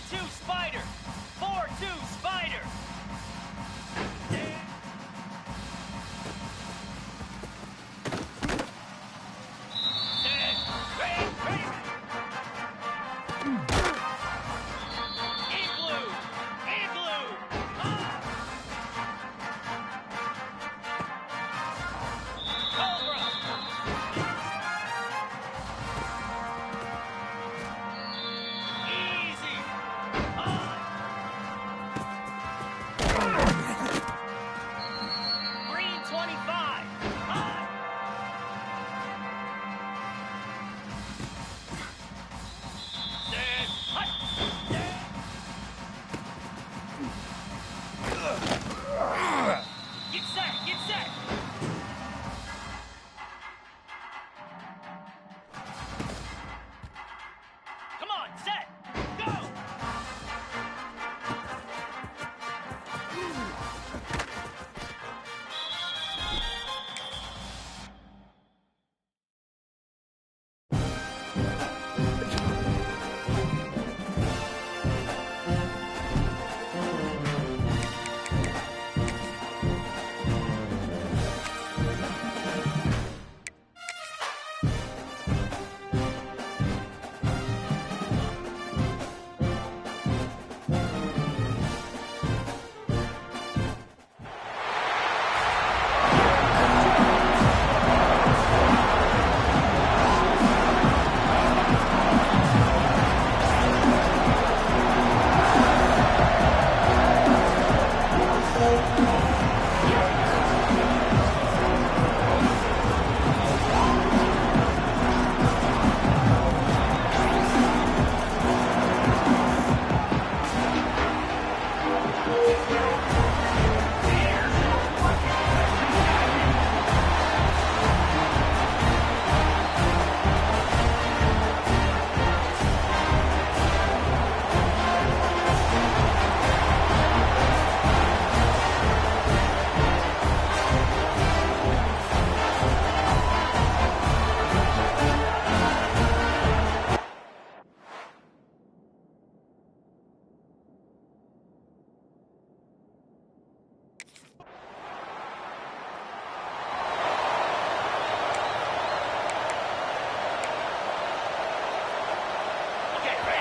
4-2 spider. 4-2 spider.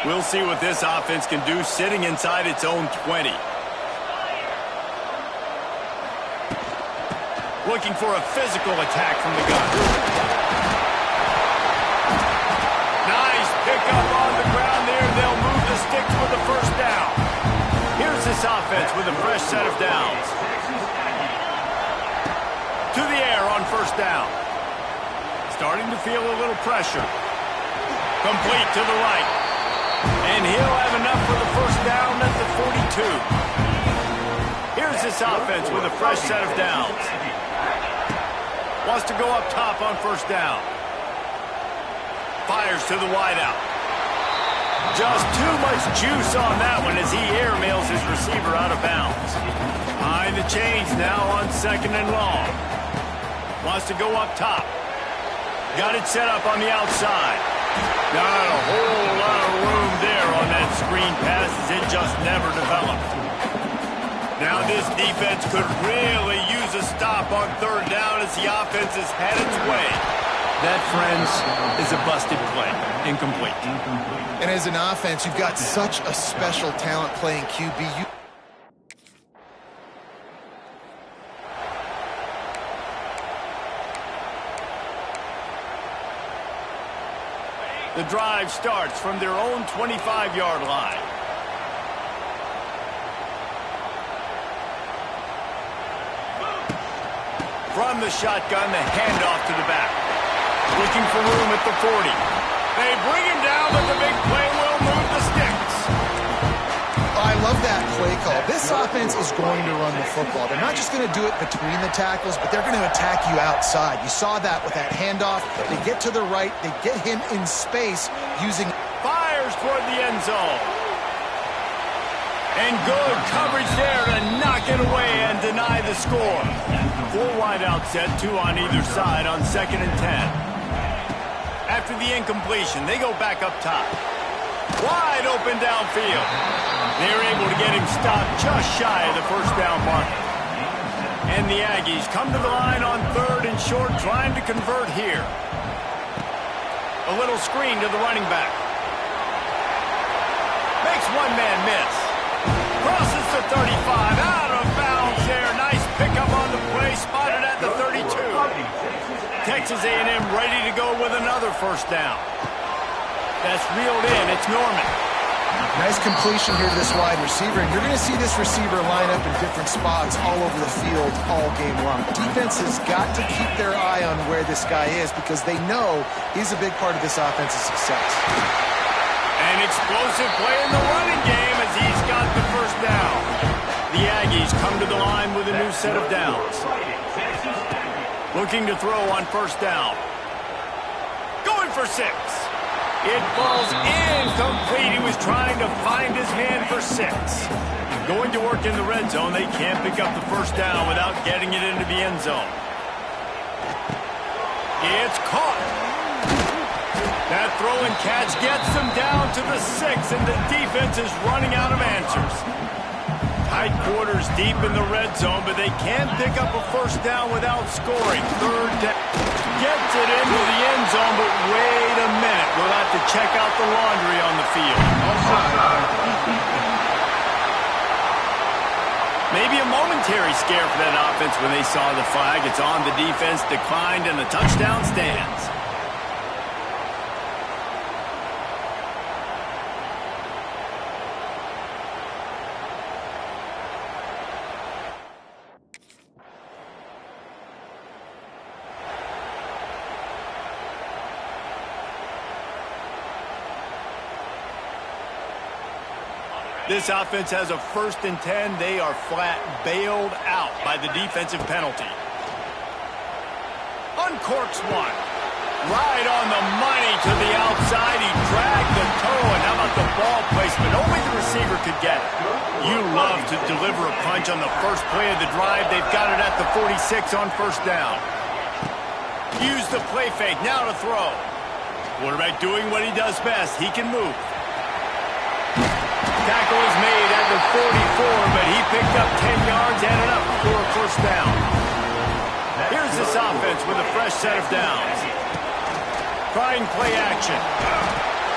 We'll see what this offense can do sitting inside its own 20. Looking for a physical attack from the gun. Nice pickup on the ground there. They'll move the sticks for the first down. Here's this offense with a fresh set of downs. To the air on first down. Starting to feel a little pressure. Complete to the right. And he'll have enough for the first down at the 42. Here's this offense with a fresh set of downs. Wants to go up top on first down. Fires to the wideout. Just too much juice on that one as he airmails his receiver out of bounds. Behind the chains now on second and long. Wants to go up top. Got it set up on the outside. Not a whole lot of room there on that screen pass as it just never developed. Now this defense could really use a stop on third down as the offense has had its way. That, friends, is a busted play. Incomplete. And as an offense, you've got such a special talent playing QB. The drive starts from their own 25-yard line. From the shotgun, the handoff to the back. Looking for room at the 40. They bring him down, but the big play will move the sticks. I love that play call. This offense is going to run the football. They're not just going to do it between the tackles, but they're going to attack you outside. You saw that with that handoff. They get to the right. They get him in space using... Fires toward the end zone. And good coverage there to knock it away and deny the score. 4 wideout set, 2 on either side on 2nd and 10. After the incompletion, they go back up top. Wide open downfield. They're able to get him stopped just shy of the first down marker. And the Aggies come to the line on 3rd and short, trying to convert here. A little screen to the running back. Makes one man miss. Crosses the 35, out of bounds there. Nice pickup on the play, spotted at the 32. Texas A&M ready to go with another first down. That's reeled in. It's Norman. Nice completion here to this wide receiver, and you're going to see this receiver line up in different spots all over the field all game long. Defense has got to keep their eye on where this guy is because they know he's a big part of this offense's success. An explosive play in the running game as he's got the first down. The Aggies come to the line with a new set of downs. Looking to throw on first down. Going for 6. It falls incomplete. He was trying to find his man for 6. Going to work in the red zone. They can't pick up the first down without getting it into the end zone. It's caught. That throw and catch gets them down to the 6, and the defense is running out of answers. Tight quarters deep in the red zone, but they can't pick up a first down without scoring. 3rd down. Gets it into the end zone, but wait a minute. We'll have to check out the laundry on the field. Maybe a momentary scare for that offense when they saw the flag. It's on. The defense declined, and the touchdown stands. This offense has a 1st and 10. They are flat bailed out by the defensive penalty. Uncorks one. Right on the money to the outside. He dragged the toe, and how about the ball placement? Only the receiver could get it. You love to deliver a punch on the first play of the drive. They've got it at the 46 on first down. Use the play fake. Now to throw. Quarterback doing what he does best. He can move. Tackle is made at the 44, but he picked up 10 yards and enough for a first down. Here's this offense with a fresh set of downs. Trying play action.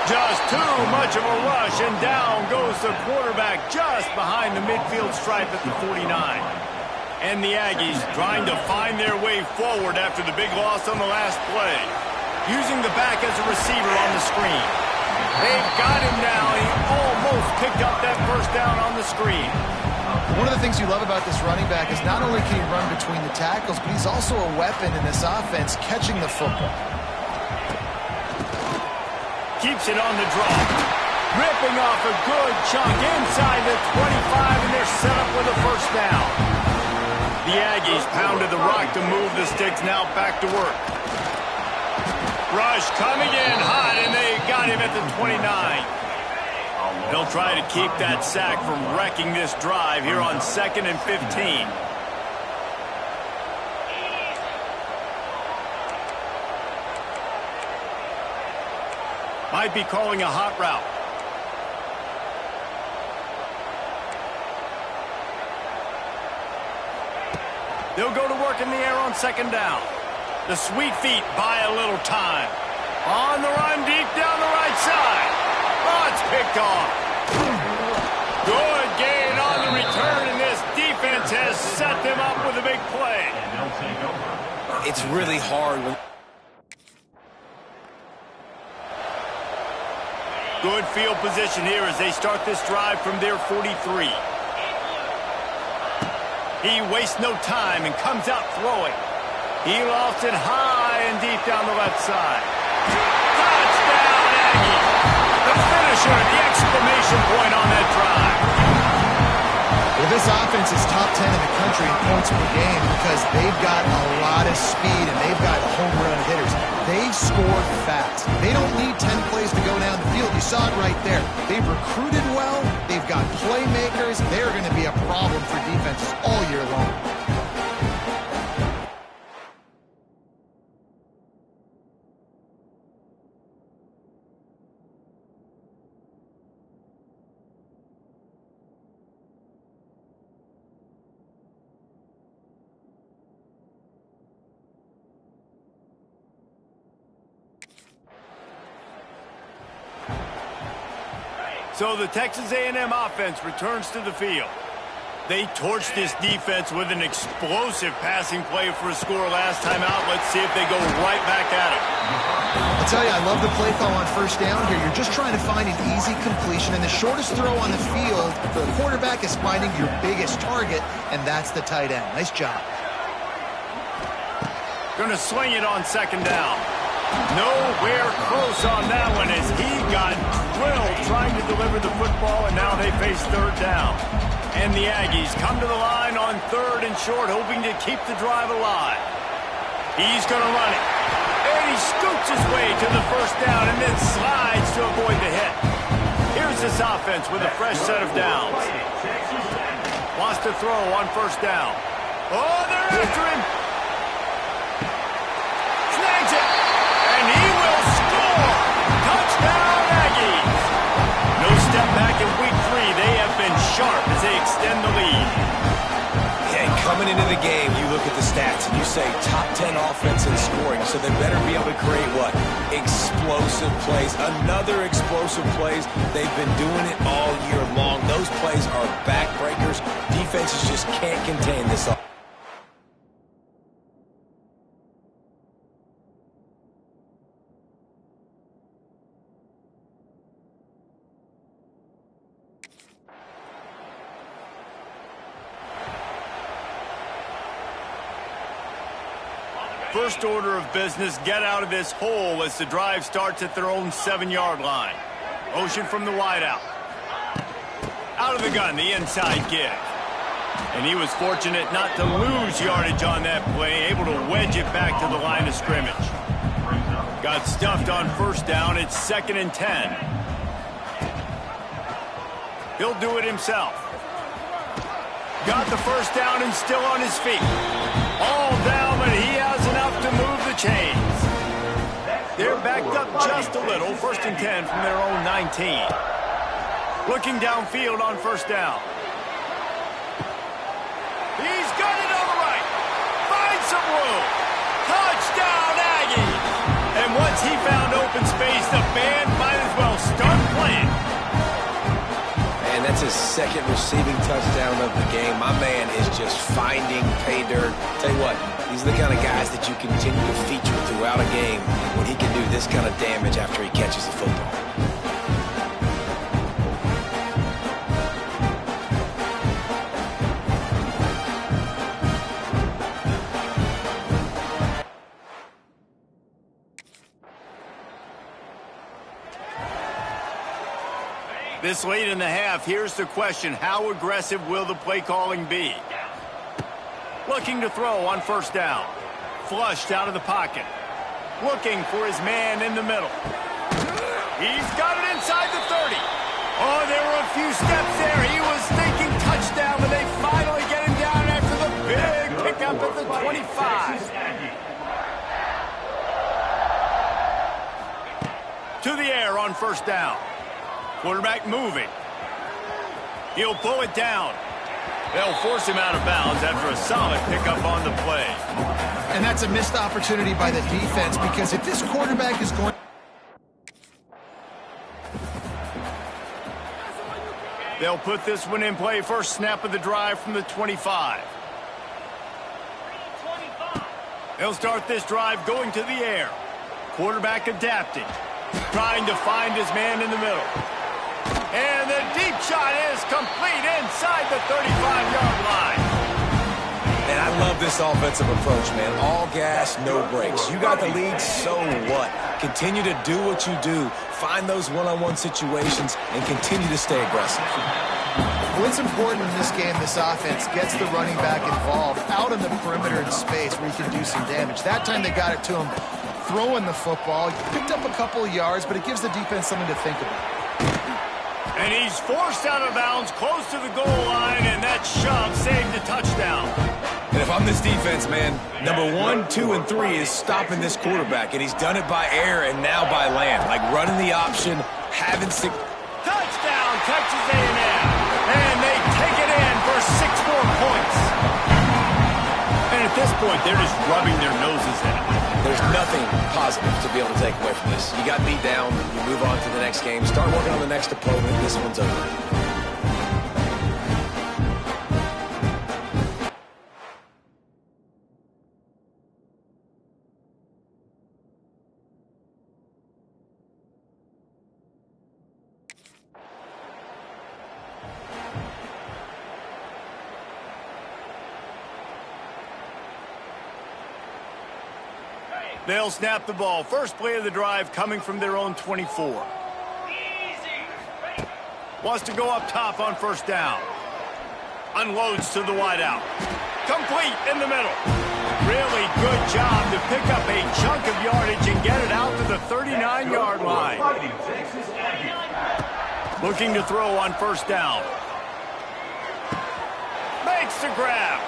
Just too much of a rush, and down goes the quarterback just behind the midfield stripe at the 49. And the Aggies trying to find their way forward after the big loss on the last play. Using the back as a receiver on the screen. They've got him now. He almost picked up that first down on the screen. One of the things you love about this running back is not only can he run between the tackles, but he's also a weapon in this offense catching the football. Keeps it on the draw. Ripping off a good chunk inside the 25, and they're set up with a first down. The Aggies pounded the rock to move the sticks, now back to work. Rush coming in hot, and they got him at the 29. They'll try to keep that sack from wrecking this drive here on 2nd and 15. Might be calling a hot route. They'll go to work in the air on 2nd down. The sweet feet buy a little time. On the run, deep down the right side. Oh, it's picked off. Good gain on the return, and this defense has set them up with a big play. It's really hard. Good field position here as they start this drive from their 43. He wastes no time and comes out throwing. He lost it high and deep down the left side. Touchdown, Aggie! The finisher, the exclamation point on that drive. Well, this offense is top 10 in the country in points per game because they've got a lot of speed and they've got home run hitters. They scored fast. They don't need 10 plays to go down the field. You saw it right there. They've recruited well. They've got playmakers. They're going to be a problem for defenses all year long. So the Texas A&M offense returns to the field. They torched this defense with an explosive passing play for a score last time out. Let's see if they go right back at it. I'll tell you, I love the play call on first down here. You're just trying to find an easy completion, and the shortest throw on the field, the quarterback is finding your biggest target, and that's the tight end. Nice job. Going to swing it on second down. Nowhere close on that one as he got drilled trying to deliver the football, and now they face third down. And the Aggies come to the line on third and short, hoping to keep the drive alive. He's going to run it. And he scoots his way to the first down and then slides to avoid the hit. Here's this offense with a fresh set of downs. Wants to throw on first down. Oh, they're after him. Snags it. And he will score. Touchdown, Aggies. No step back in week 3. They have been sharp as they extend the lead. And coming into the game, you look at the stats and you say top 10 offense in scoring, so they better be able to create what? Explosive plays. Another explosive plays. They've been doing it all year long. Those plays are backbreakers. Defenses just can't contain this offense. First order of business, get out of this hole as the drive starts at their own 7-yard line. Motion from the wideout. Out of the gun, the inside give. And he was fortunate not to lose yardage on that play, able to wedge it back to the line of scrimmage. Got stuffed on first down, it's 2nd and 10. He'll do it himself. Got the first down and still on his feet. All down, but he has enough to move the chains. They're backed up just a little. 1st and 10 from their own 19. Looking downfield on first down. He's got it on the right. Finds some room. Touchdown, Aggies. And once he found open space, the band might as well start playing. And that's his 2nd receiving touchdown of the game. My man is just finding pay dirt. Tell you what, these are the kind of guys that you continue to feature throughout a game when he can do this kind of damage after he catches the football. This late in the half, here's the question. How aggressive will the play calling be? Looking to throw on first down. Flushed out of the pocket. Looking for his man in the middle. He's got it inside the 30. Oh, there were a few steps there. He was thinking touchdown, but they finally get him down after the big pickup at the 25. To the air on first down. Quarterback moving. He'll pull it down. They'll force him out of bounds after a solid pickup on the play. And that's a missed opportunity by the defense, because if this quarterback is going... They'll put this one in play. First snap of the drive from the 25. They'll start this drive going to the air. Quarterback adapting. Trying to find his man in the middle. And the deep shot is complete inside the 35-yard line. And I love this offensive approach, man. All gas, no brakes. You got the lead, so what? Continue to do what you do. Find those one-on-one situations and continue to stay aggressive. What's important in this game, this offense gets the running back involved out in the perimeter in space where he can do some damage. That time they got it to him throwing the football. Picked up a couple of yards, but it gives the defense something to think about. And he's forced out of bounds close to the goal line, and that shove saved a touchdown. And if I'm this defense, man, number 1, 2, and 3 is stopping this quarterback, and he's done it by air and now by land. Like running the option, having six... Touchdown, Texas A&M. And they take it in for 6 more points. And at this point, they're just rubbing their noses in it. there's nothing positive to be able to take away from this. You got beat down, you move on to the next game, start working on the next opponent, this one's over. They'll snap the ball. First play of the drive coming from their own 24. Wants to go up top on first down. Unloads to the wideout. Complete in the middle. Really good job to pick up a chunk of yardage and get it out to the 39-yard line. Looking to throw on first down. Makes the grab.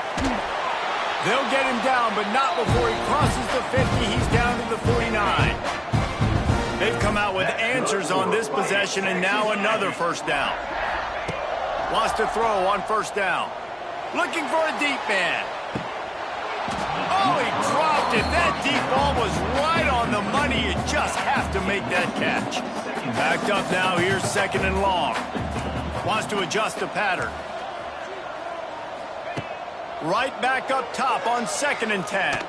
They'll get him down, but not before he crosses the 50. He's down to the 49. They've come out with answers on this possession, and now another first down. Wants to throw on first down. Looking for a deep man. Oh, he dropped it. That deep ball was right on the money. You just have to make that catch. Backed up now. Here's second and long. Wants to adjust the pattern. Right back up top on second and 10.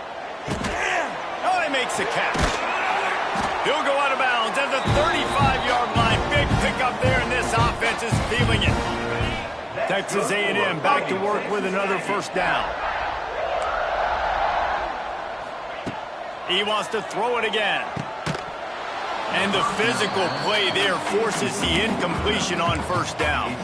Oh, he makes the catch. He'll go out of bounds at the 35-yard line. Big pickup there, and this offense is feeling it. Texas A&M back to work with another first down. He wants to throw it again. And the physical play there forces the incompletion on first down.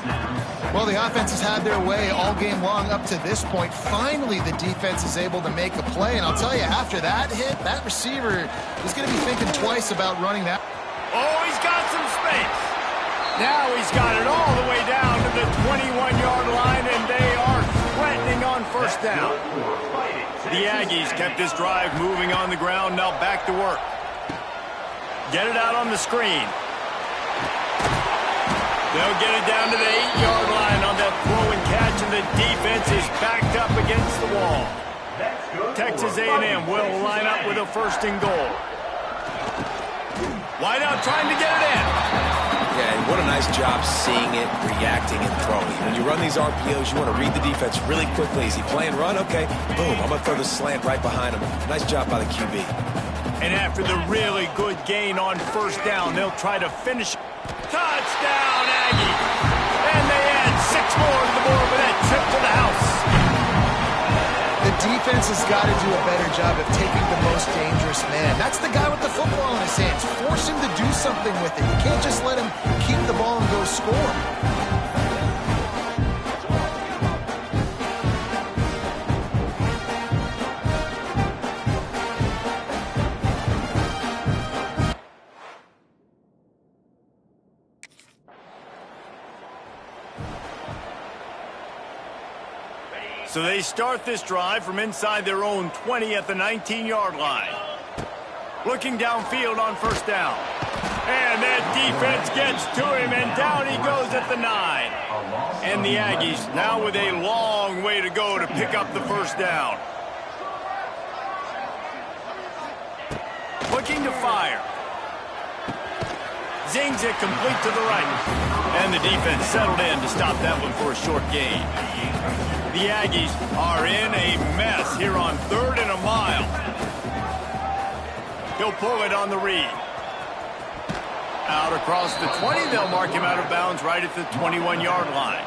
Well, the offense has had their way all game long up to this point. Finally, the defense is able to make a play. And I'll tell you, after that hit, that receiver is going to be thinking twice about running that. Oh, he's got some space. Now he's got it all the way down to the 21-yard line, and they are threatening on first down. The Aggies kept this drive moving on the ground. Now back to work. Get it out on the screen. They'll get it down to the 8-yard line on that throw and catch, and the defense is backed up against the wall. Texas A&M will line up with a first and goal. Wideout trying to get it in. Yeah, and what a nice job seeing it, reacting, and throwing. When you run these RPOs, you want to read the defense really quickly. Is he playing run? Okay, boom, I'm going to throw the slant right behind him. Nice job by the QB. And after the really good gain on first down, they'll try to finish. Touchdown, Aggie! And they add 6 more to the board with that trip to the house. The defense has got to do a better job of taking the most dangerous man. That's the guy with the football in his hands. Force him to do something with it. You can't just let him keep the ball and go score. So they start this drive from inside their own 20 at the 19-yard line. Looking downfield on first down. And that defense gets to him, and down he goes at the 9. And the Aggies now with a long way to go to pick up the first down. Looking to fire. Zings it complete to the right. And the defense settled in to stop that one for a short gain. The Aggies are in a mess here on 3rd and a mile. He'll pull it on the read. Out across the 20, they'll mark him out of bounds right at the 21-yard line.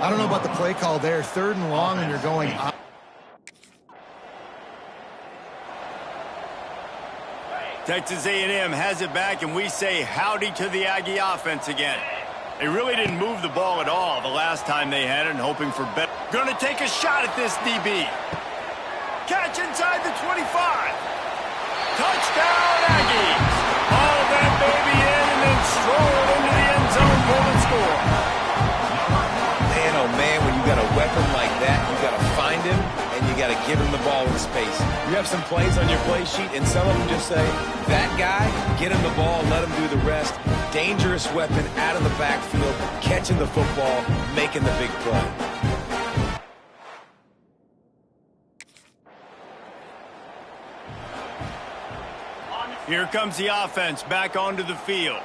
I don't know about the play call there. 3rd and long when you're going up. Texas A&M has it back, and we say howdy to the Aggie offense again. They really didn't move the ball at all the last time they had it, and hoping for better. Gonna take a shot at this DB. Catch inside the 25. Touchdown, Aggies. All that baby in and then stroll into the end zone for the score. Man, oh man, when you got a weapon like that, you got to find him, and you got to give him the ball in space. You have some plays on your play sheet, and some of them just say, that guy, get him the ball, let him do the rest. Dangerous weapon out of the backfield, catching the football, making the big play. Here comes the offense back onto the field.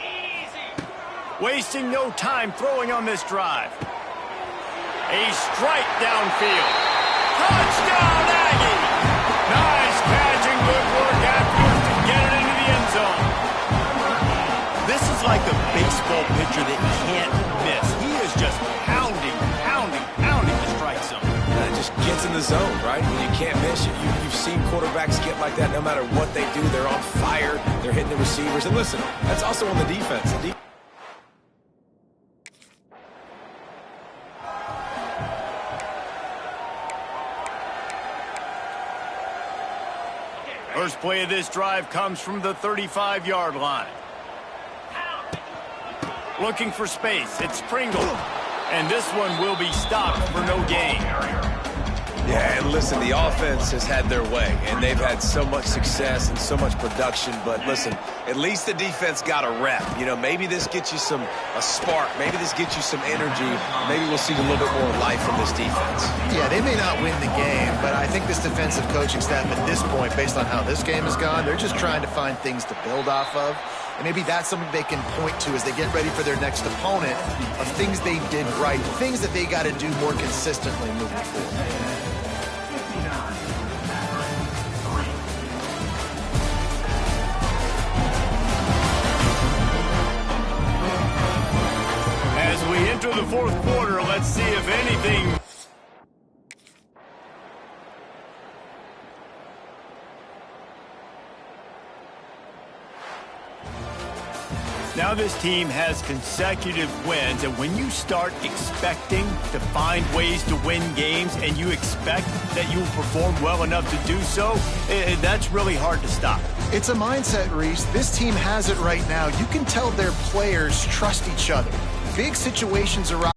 Easy. Wasting no time throwing on this drive. A strike downfield. Touchdown, Aggie! Nice catch and good work afterwards to get it into the end zone. This is like a baseball pitcher that can't miss. He is just pounding the strike zone. It just gets in the zone, right? When you can't miss, you've seen quarterbacks get like that no matter what they do. They're on fire. They're hitting the receivers. And listen, that's also on the defense. First play of this drive comes from the 35-yard line. Looking for space. It's Pringle. And this one will be stopped for no gain. Yeah, and listen, the offense has had their way, and they've had so much success and so much production. But listen, at least the defense got a rep. You know, maybe this gets you a spark. Maybe this gets you some energy. Maybe we'll see a little bit more life from this defense. Yeah, they may not win the game, but I think this defensive coaching staff at this point, based on how this game has gone, they're just trying to find things to build off of. And maybe that's something they can point to as they get ready for their next opponent of things they did right, things that they got to do more consistently moving forward. As we enter the fourth quarter, let's see if anything... Now this team has consecutive wins, and when you start expecting to find ways to win games and you expect that you will perform well enough to do so, that's really hard to stop. It's a mindset, Reese. This team has it right now. You can tell their players trust each other. Big situations arise.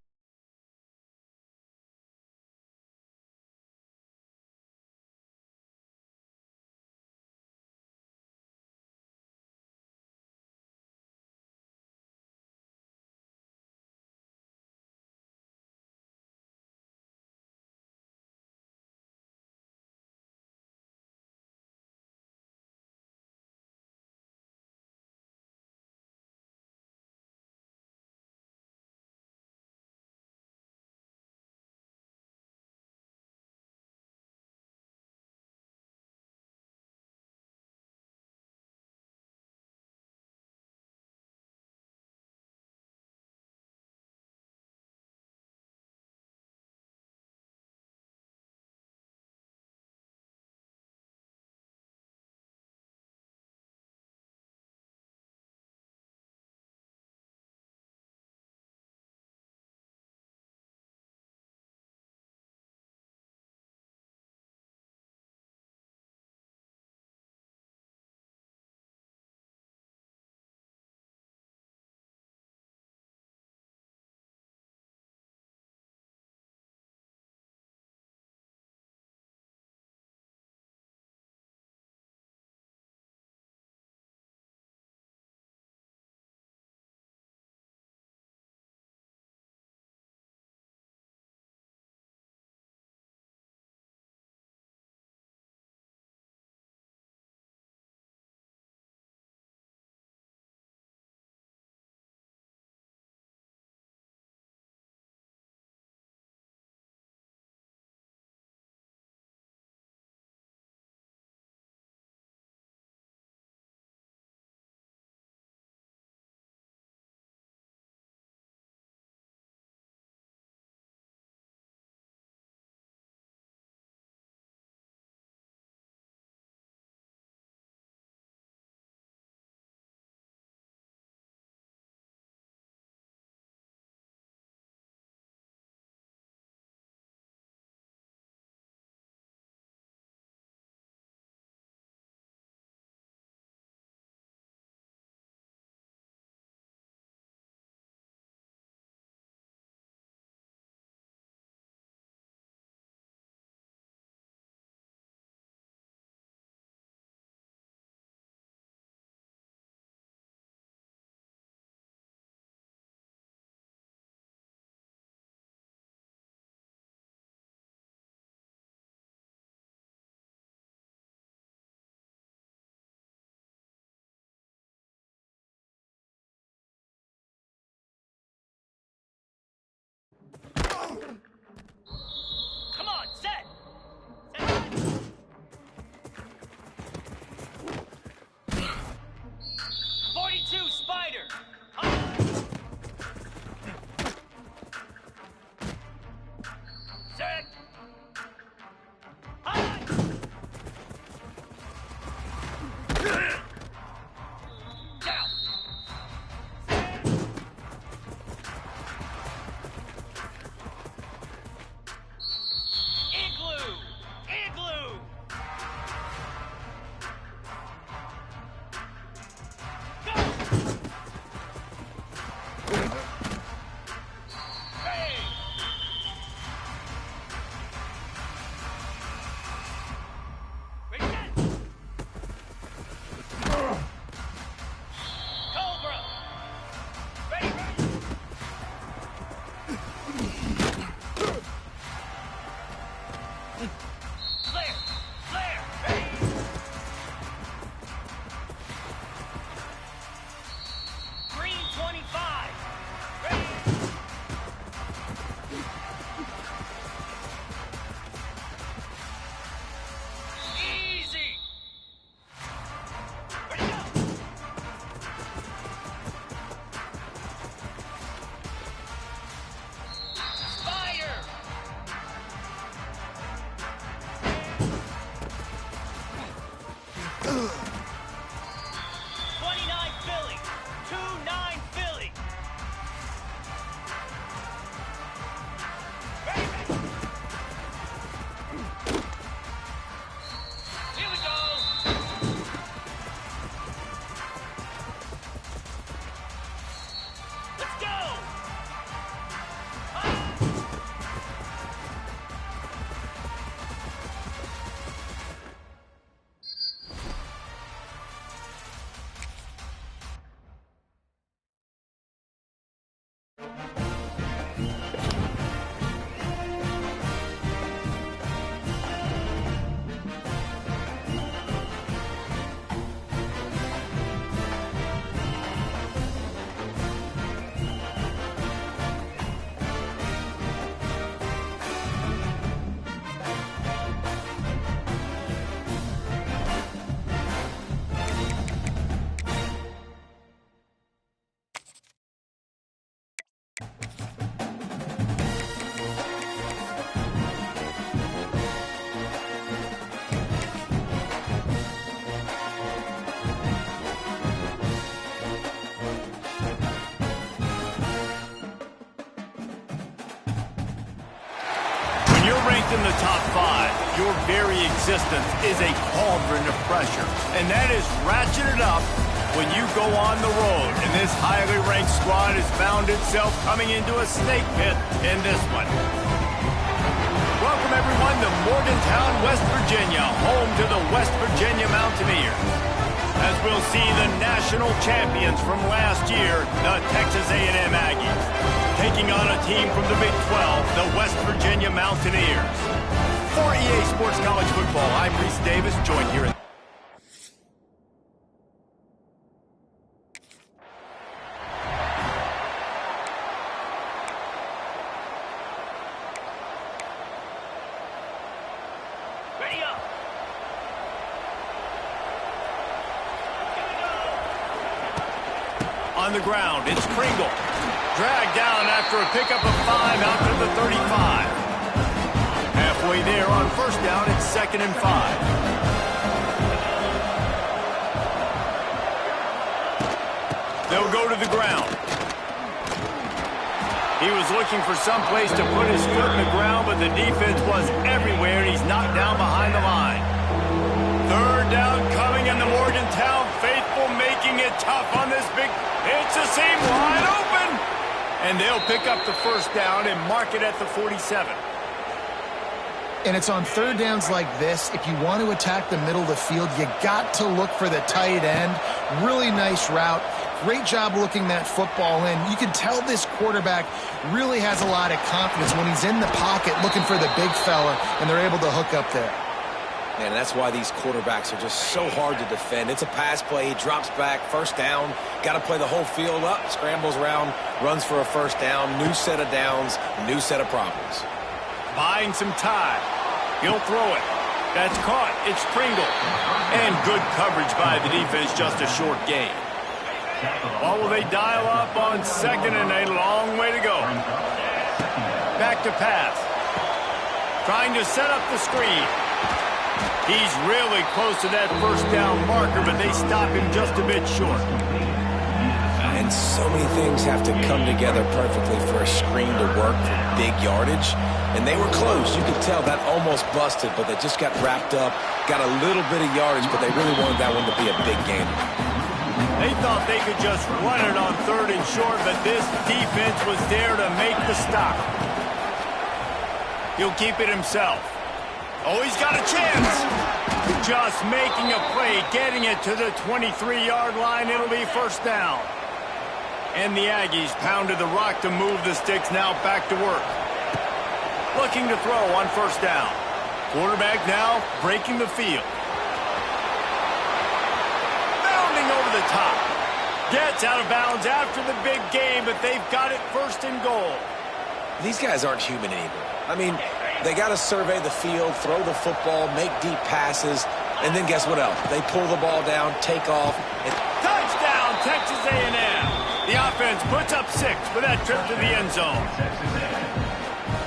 ranked in the top 5, your very existence is a cauldron of pressure. And that is ratcheted up when you go on the road. And this highly ranked squad has found itself coming into a snake pit in this one. Welcome, everyone, to Morgantown, West Virginia, home to the West Virginia Mountaineers. As we'll see the national champions from last year, the Texas A&M Aggies, taking on a team from the Big 12, the West Virginia Mountaineers. For EA Sports College Football, I'm Reese Davis, joined here in Ready up. on the ground. It's Kringle. Dragged down after a pickup of 5 out to the 35. Halfway there on first down, it's 2nd and 5. They'll go to the ground. He was looking for some place to put his foot in the ground, but the defense was everywhere, and he's knocked down behind the line. 3rd down coming, and the Morgantown faithful making it tough on this big. It's a seam wide open. And they'll pick up the first down and mark it at the 47. And it's on 3rd downs like this. If you want to attack the middle of the field, you got to look for the tight end. Really nice route. Great job looking that football in. You can tell this quarterback really has a lot of confidence when he's in the pocket looking for the big fella, and they're able to hook up there. And that's why these quarterbacks are just so hard to defend. It's a pass play. He drops back. First down. Got to play the whole field up. Scrambles around. Runs for a first down. New set of downs. New set of problems. Buying some time. He'll throw it. That's caught. It's Kringle. And good coverage by the defense. Just a short gain. What will they dial up on 2nd and a long way to go? Back to pass. Trying to set up the screen. He's really close to that first down marker, but they stop him just a bit short. And so many things have to come together perfectly for a screen to work for big yardage. And they were close. You could tell that almost busted, but they just got wrapped up, got a little bit of yardage, but they really wanted that one to be a big game. They thought they could just run it on 3rd and short, but this defense was there to make the stop. He'll keep it himself. Oh, he's got a chance. Just making a play, getting it to the 23-yard line. It'll be first down. And the Aggies pounded the rock to move the sticks. Now back to work. Looking to throw on first down. Quarterback now breaking the field. Bounding over the top. Gets out of bounds after the big game, but they've got it 1st and goal. These guys aren't human anymore. I mean, they got to survey the field, throw the football, make deep passes, and then guess what else? They pull the ball down, take off. And touchdown, Texas A&M. The offense puts up 6 with that trip to the end zone.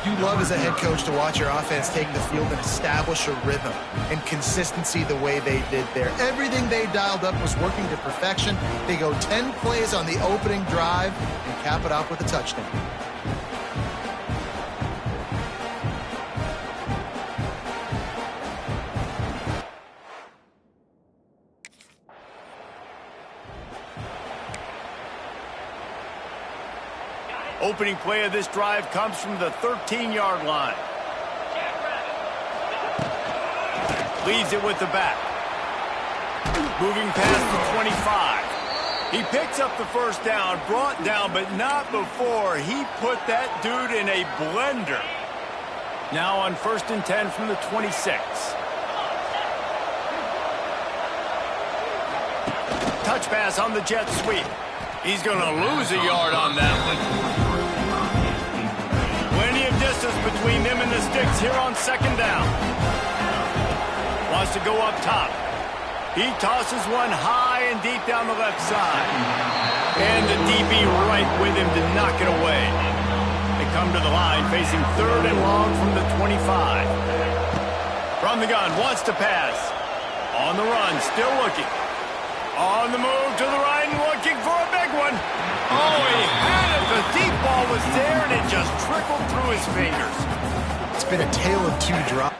You love as a head coach to watch your offense take the field and establish a rhythm and consistency the way they did there. Everything they dialed up was working to perfection. They go 10 plays on the opening drive and cap it off with a touchdown. Opening play of this drive comes from the 13-yard line. Leaves it with the back. Moving past the 25. He picks up the first down, brought down, but not before he put that dude in a blender. Now on 1st and 10 from the 26. Touch pass on the jet sweep. He's going to lose a yard on that one. Plenty of distance between them and the sticks here on 2nd down. Wants to go up top. He tosses one high and deep down the left side. And the DB right with him to knock it away. They come to the line facing 3rd and long from the 25. From the gun, wants to pass. On the run, still looking. On the move to the right and looking for a big one. Oh, he had it. The deep ball was there, and it just trickled through his fingers. It's been a tale of two drops.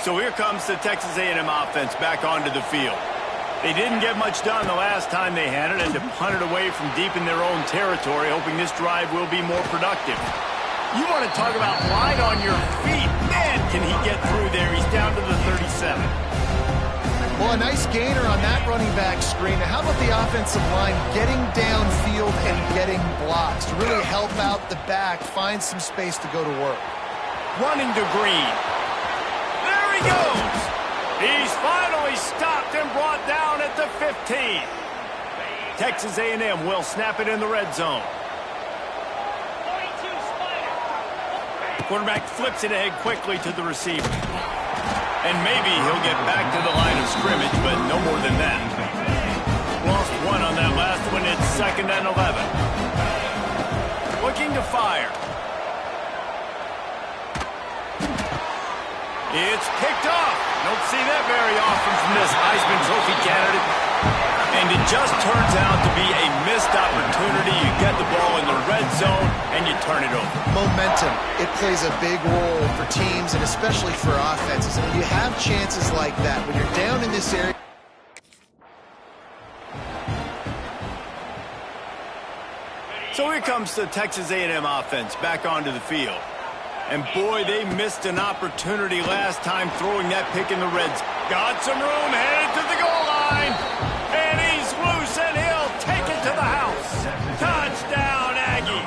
So here comes the Texas A&M offense back onto the field. They didn't get much done the last time they had it, and to punt it away from deep in their own territory, hoping this drive will be more productive. You want to talk about light on your feet. Man, can he get through there. He's down to the 37. Well, a nice gainer on that running back screen. Now, how about the offensive line getting downfield and getting blocks to really help out the back, find some space to go to work? Running to Green. There he goes. He's finally stopped and brought down at the 15. Texas A&M will snap it in the red zone. Quarterback flips it ahead quickly to the receiver. And maybe he'll get back to the line of scrimmage, but no more than that. Lost one on that last one. It's 2nd and 11. Looking to fire. It's picked off. Don't see that very often from this Heisman Trophy candidate. And it just turns out to be a missed opportunity. You get the ball in the red zone, and you turn it over. Momentum. It plays a big role for teams and especially for offenses. And when you have chances like that, when you're down in this area. So here comes the Texas A&M offense back onto the field. And boy, they missed an opportunity last time throwing that pick in the red zone. Got some room, headed to the goal line. And he's loose, and he'll take it to the house. Touchdown, Aggie.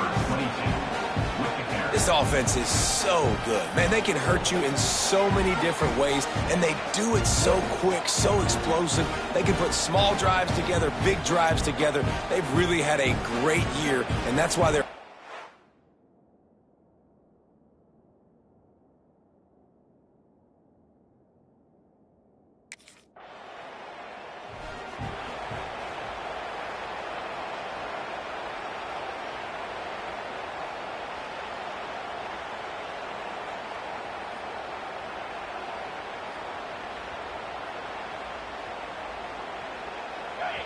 This offense is so good. Man, they can hurt you in so many different ways, and they do it so quick, so explosive. They can put small drives together, big drives together. They've really had a great year, and that's why they're...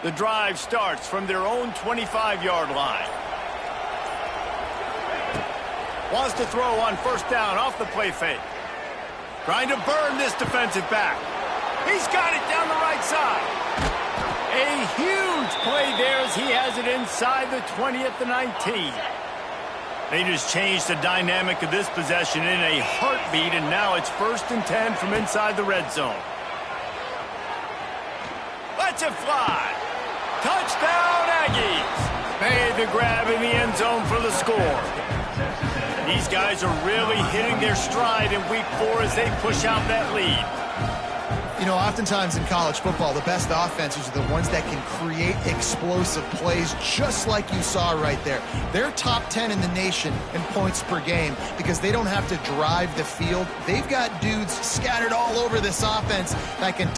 The drive starts from their own 25-yard line. Wants to throw on 1st down off the play fake. Trying to burn this defensive back. He's got it down the right side. A huge play there as he has it inside the 20 at the 19. They just changed the dynamic of this possession in a heartbeat, and now it's 1st and 10 from inside the red zone. Let's it fly. Touchdown, Aggies! Made the grab in the end zone for the score. These guys are really hitting their stride in week 4 as they push out that lead. You know, oftentimes in college football, the best offenses are the ones that can create explosive plays just like you saw right there. They're top 10 in the nation in points per game because they don't have to drive the field. They've got dudes scattered all over this offense that can...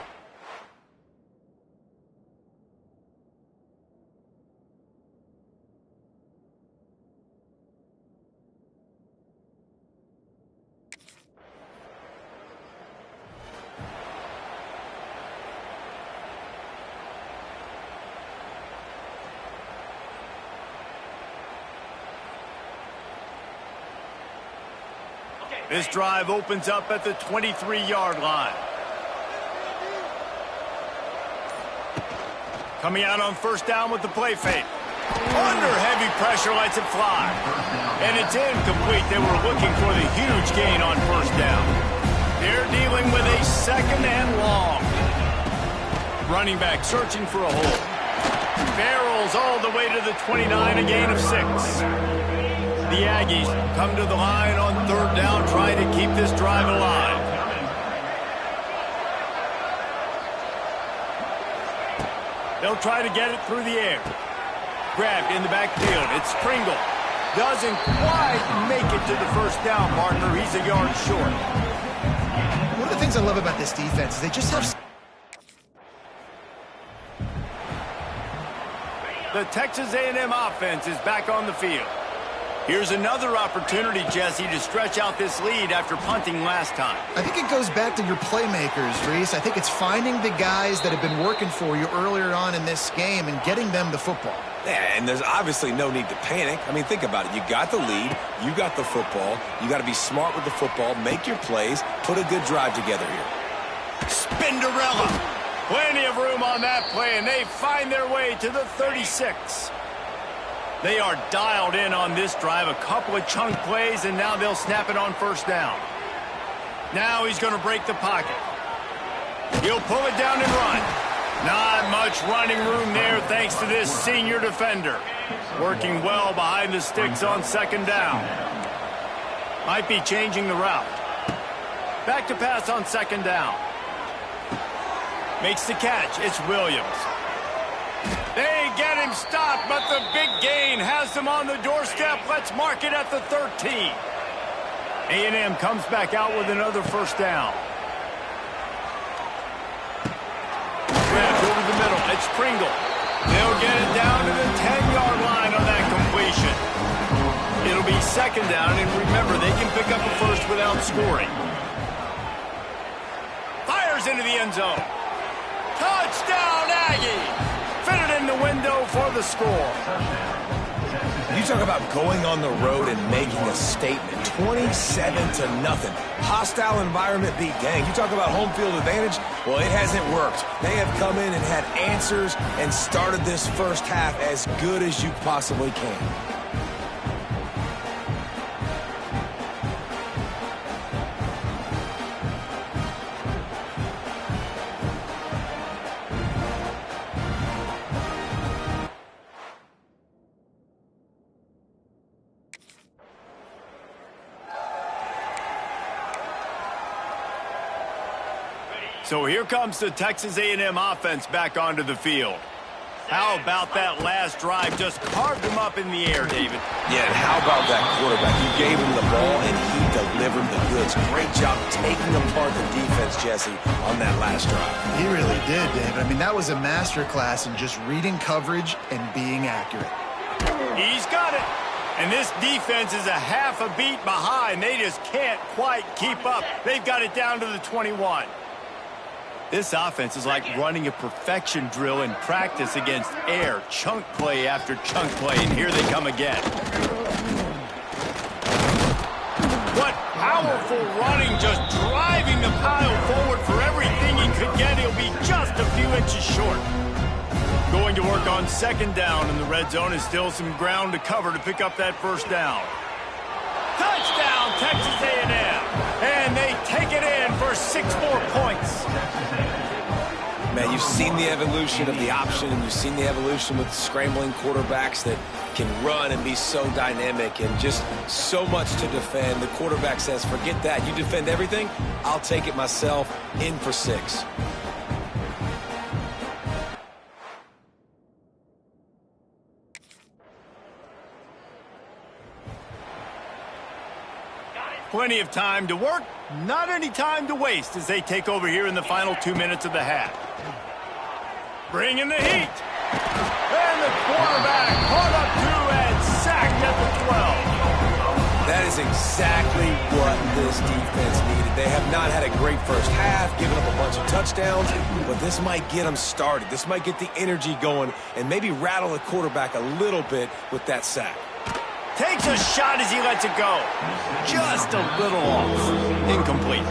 This drive opens up at the 23-yard line. Coming out on 1st down with the play fake. Under heavy pressure, lets it fly. And it's incomplete. They were looking for the huge gain on 1st down. They're dealing with a 2nd and long. Running back searching for a hole. Barrels all the way to the 29, a gain of 6. The Aggies come to the line on 3rd down, trying to keep this drive alive. They'll try to get it through the air. Grabbed in the backfield. It's Pringle. Doesn't quite make it to the 1st down marker. He's a yard short. One of the things I love about this defense is they just have... The Texas A&M offense is back on the field. Here's another opportunity, Jesse, to stretch out this lead after punting last time. I think it goes back to your playmakers, Reese. I think it's finding the guys that have been working for you earlier on in this game and getting them the football. Yeah, and there's obviously no need to panic. I mean, think about it. You got the lead. You got the football. You got to be smart with the football, make your plays, put a good drive together here. Spinderella. Plenty of room on that play, and they find their way to the 36. They are dialed in on this drive, a couple of chunk plays, and now they'll snap it on first down. Now he's going to break the pocket. He'll pull it down and run. Not much running room there thanks to this senior defender. Working well behind the sticks on second down. Might be changing the route. Back to pass on second down. Makes the catch. It's Williams. They get him stopped, but the big gain has them on the doorstep. Let's mark it at the 13. A&M comes back out with another first down. Grabbed over the middle. It's Pringle. They'll get it down to the 10-yard line on that completion. It'll be second down, and remember, they can pick up a first without scoring. Fires into the end zone. Touchdown, Aggie! Fitted in the window for the score. You talk about going on the road and making a statement. 27-0. Hostile environment beat gang. You talk about home field advantage. Well, it hasn't worked. They have come in and had answers and started this first half as good as you possibly can. So here comes the Texas A&M offense back onto the field. How about that last drive? Just carved them up in the air, David. Yeah, and how about that quarterback? You gave him the ball, and he delivered the goods. Great job taking apart the defense, Jesse, on that last drive. He really did, David. I mean, that was a masterclass in just reading coverage and being accurate. He's got it. And this defense is a half a beat behind. They just can't quite keep up. They've got it down to the 21. This offense is like running a perfection drill in practice against air. Chunk play after chunk play, and here they come again. What powerful running, just driving the pile forward for everything he could get. He'll be just a few inches short. Going to work on second down, and the red zone is still some ground to cover to pick up that first down. Touchdown, Texas A&M. And they take it in for 6 more points. Man, you've seen the evolution of the option, and you've seen the evolution with scrambling quarterbacks that can run and be so dynamic and just so much to defend. The quarterback says, forget that. You defend everything, I'll take it myself. In for 6. Plenty of time to work, not any time to waste as they take over here in the final 2 minutes of the half. Bringing the heat. And the quarterback caught up to and sacked at the 12. That is exactly what this defense needed. They have not had a great first half, giving up a bunch of touchdowns, but this might get them started. This might get the energy going and maybe rattle the quarterback a little bit with that sack. Takes a shot as he lets it go. Just a little off. Incomplete.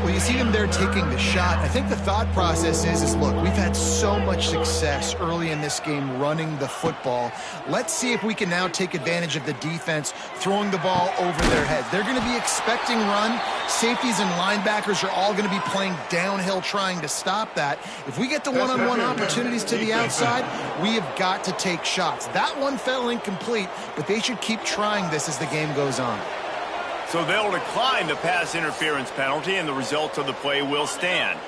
Well, you see him there taking the shot. I think the thought process is look, we've had so much success early in this game running the football. Let's see if we can now take advantage of the defense throwing the ball over their heads. They're going to be expecting run. Safeties and linebackers are all going to be playing downhill trying to stop that. If we get the one-on-one opportunities to the outside, we have got to take shots. That one fell incomplete, but they should keep trying this as the game goes on. So they'll decline the pass interference penalty, and the results of the play will stand.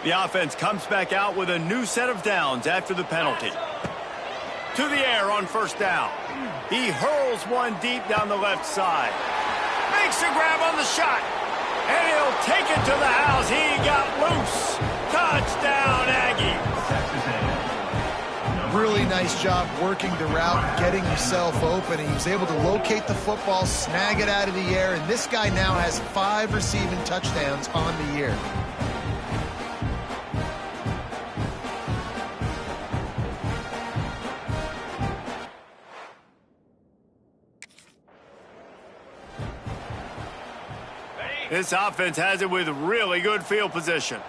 The offense comes back out with a new set of downs after the penalty. To the air on first down. He hurls one deep down the left side. Makes a grab on the shot. And he'll take it to the house. He got loose. Touchdown, Aggie. Really nice job working the route and getting himself open. He was able to locate the football, snag it out of the air, and this guy now has 5 receiving touchdowns on the year. This offense has it with really good field position.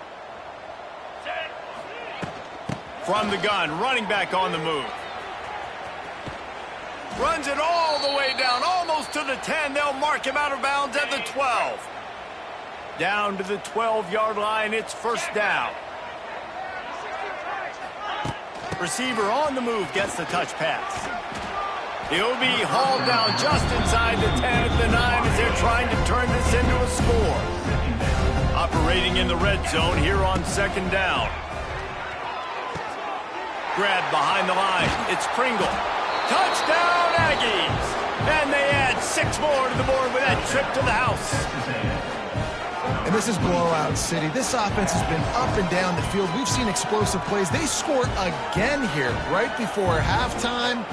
From the gun, running back on the move. Runs it all the way down, almost to the 10. They'll mark him out of bounds at the 12. Down to the 12-yard line, it's first down. Receiver on the move gets the touch pass. He'll be hauled down just inside the 10 at the 9 as they're trying to turn this into a score. Operating in the red zone here on second down. Grab behind the line. It's Pringle. Touchdown, Aggies! And they add 6 more to the board with that trip to the house. And this is blowout city. This offense has been up and down the field. We've seen explosive plays. They scored again here right before halftime.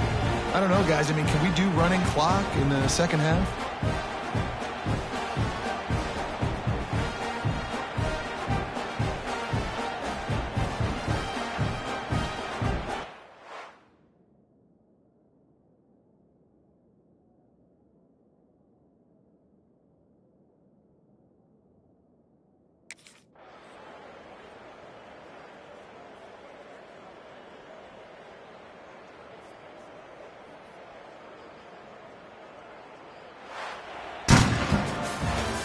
I don't know, guys. I mean, can we do running clock in the second half?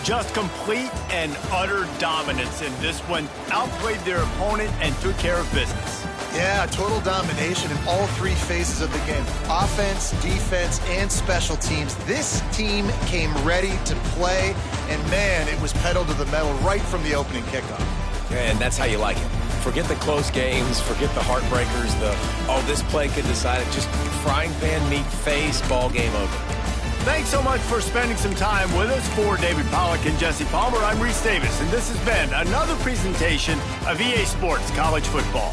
Just complete and utter dominance in this one. Outplayed their opponent and took care of business. Yeah, total domination in all 3 phases of the game. Offense, defense, and special teams. This team came ready to play, and man, it was pedal to the metal right from the opening kickoff. Yeah, and that's how you like it. Forget the close games, forget the heartbreakers, this play could decide it. Just frying pan meat face, ball game over. Thanks so much for spending some time with us. For David Pollack and Jesse Palmer, I'm Reese Davis, and this has been another presentation of EA Sports College Football.